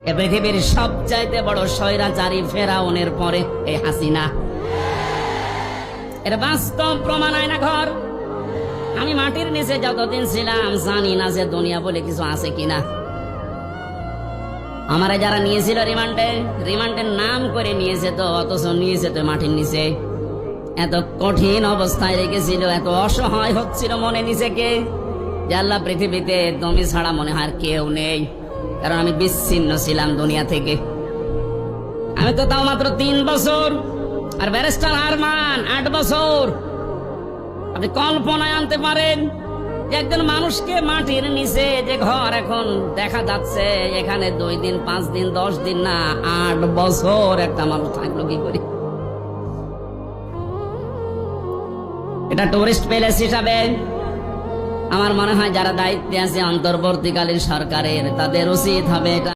এ পৃথিবীর সবচাইতে বড় স্বৈরাচারী ফেরাউনের পরে এই হাসিনা। এর বাস্তব প্রমাণ আয়না ঘর। আমি মাটির নিচে যতদিন ছিলাম জানি না যে দুনিয়া বলে কিছু আছে কিনা। আমারে যারা নিয়েছিল রিমান্ডের নাম করে নিয়েছে তো, অথচ নিয়েছে তো মাটির নিচে। এত কঠিন অবস্থায় রেখেছিল, এত অসহায় হচ্ছিল মনে নিজেকে যে আল্লাহ পৃথিবীতে তুমি ছাড়া মনে হয় আর কেউ নেই। কারণ আমি বিচ্ছিন্ন ছিলাম দুনিয়া থেকে। আমি তো তাও মাত্র 3 বছর, আর ব্যারিস্টার আরমান 8 বছর। আপনি কল্পনায় আনতে পারেন যে একজন মানুষকে মাটির নিচে যে ঘর এখন দেখা যাচ্ছে, এখানে 2 দিন 5 দিন 10 দিন না 8 বছর একটা মানুষ থাকলো কি করে? এটা টুরিস্ট প্যালেস হিসাবে আমার মনে হয় যারা দায়িত্বে আছে অন্তর্বর্তীকালীন সরকারের, তাদের উচিত হবে এটা